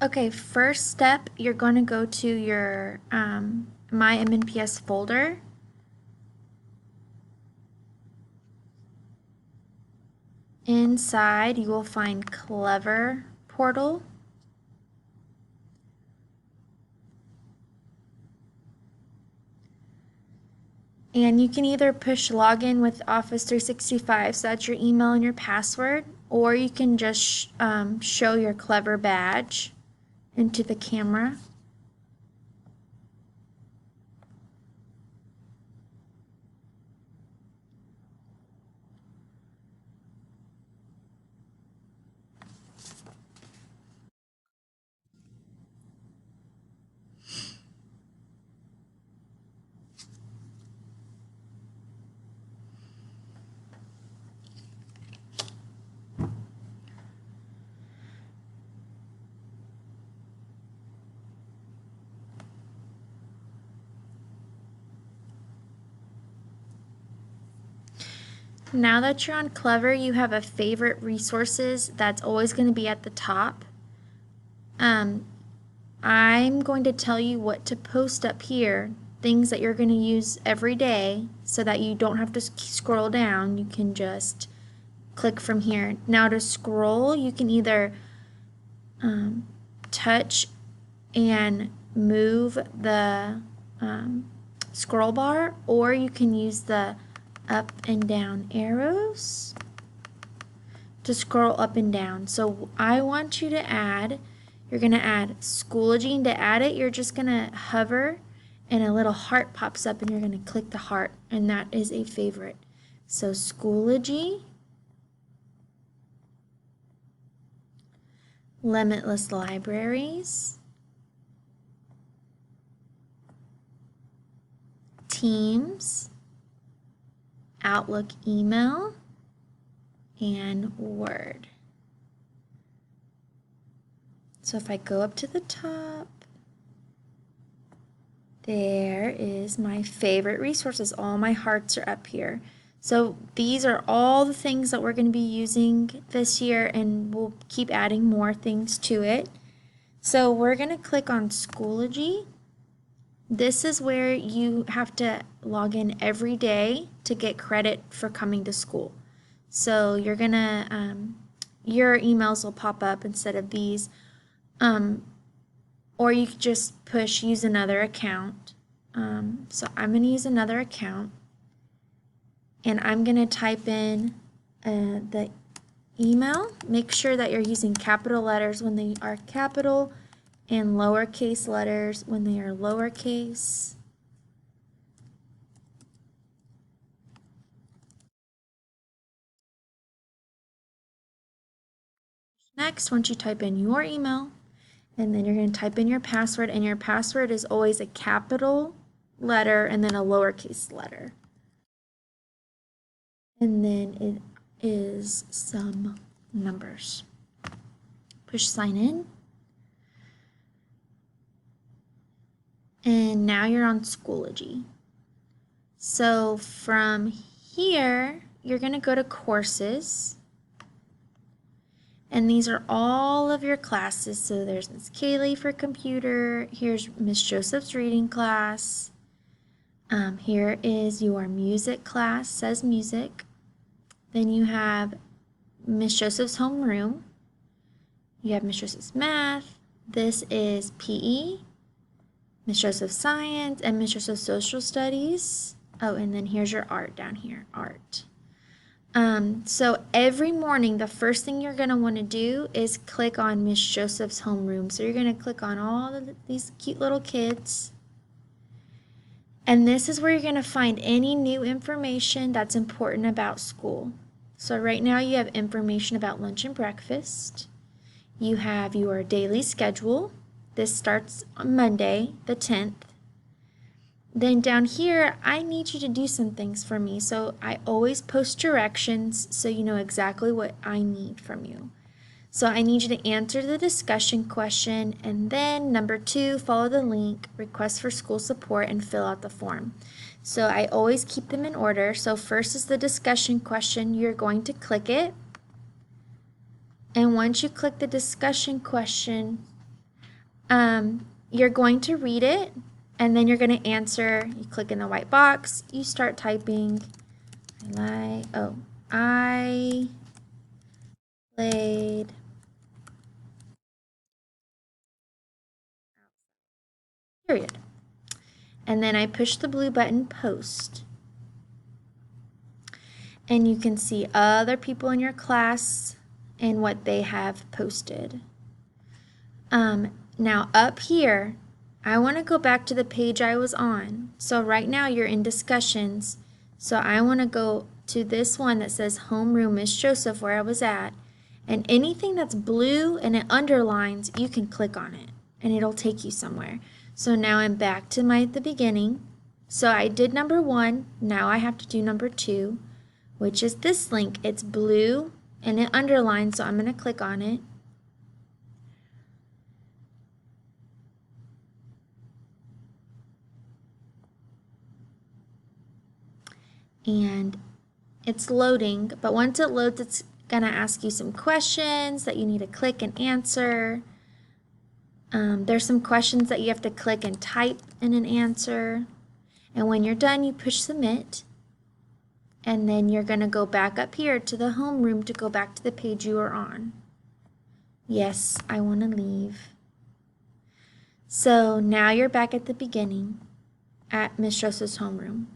Okay, first step, you're going to go to your My MNPS folder. Inside, you will find Clever Portal. And you can either push login with Office 365, so that's your email and your password, or you can just show your Clever badge into the camera. Now that you're on Clever, you have a favorite resources that's always going to be at the top. I'm going to tell you what to post up here, things that you're going to use every day so that you don't have to scroll down. You can just click from here. Now to scroll, you can either touch and move the scroll bar, or you can use the up and down arrows to scroll up and down. So I want you to add, you're going to add Schoology, and to add it, you're just going to hover and a little heart pops up and you're going to click the heart, and that is a favorite. So Schoology, Limitless Libraries, Teams, Outlook email, and Word. So if I go up to the top, there is my favorite resources. All my hearts are up here. So these are all the things that we're going to be using this year, and we'll keep adding more things to it. So we're going to click on Schoology. This is where you have to log in every day to get credit for coming to school. So you're going to, your emails will pop up instead of these. Or you could just push use another account. So I'm going to use another account, and I'm going to type in the email. Make sure that you're using capital letters when they are capital and lowercase letters when they are lowercase. Next, once you type in your email, and then you're going to type in your password, and your password is always a capital letter and then a lowercase letter. And then it is some numbers. Push sign in. And now you're on Schoology. So from here, you're going to go to courses. And these are all of your classes. So there's Miss Kaylee for computer. Here's Miss Joseph's reading class. Here is your music class, says music. Then you have Miss Joseph's homeroom. You have Miss Joseph's math. This is PE, Miss Joseph's science, and Miss Joseph's social studies. Oh, and then here's your art down here, art. So every morning, the first thing you're going to want to do is click on Miss Joseph's homeroom. So you're going to click on all of these cute little kids. And this is where you're going to find any new information that's important about school. So right now you have information about lunch and breakfast. You have your daily schedule. This starts on Monday, the 10th. Then down here, I need you to do some things for me. So I always post directions so you know exactly what I need from you. So I need you to answer the discussion question, and then number 2, follow the link, request for school support, and fill out the form. So I always keep them in order. So first is the discussion question. You're going to click it. And once you click the discussion question, You're going to read it, and then you're going to answer. You click in the white box, you start typing. I played period. And then I push the blue button post. And you can see other people in your class and what they have posted. Now up here, I want to go back to the page I was on. So right now you're in discussions. So I want to go to this one that says homeroom Miss Joseph, where I was at. And anything that's blue and it underlines, you can click on it and it'll take you somewhere. So now I'm back to the beginning. So I did number 1. Now I have to do number 2, which is this link. It's blue and it underlines, so I'm going to click on it. And it's loading, but once it loads, it's going to ask you some questions that you need to click and answer. There's some questions that you have to click and type in an answer. And when you're done, you push submit. And then you're going to go back up here to the homeroom to go back to the page you were on. Yes, I want to leave. So now you're back at the beginning at Miss Joseph's homeroom.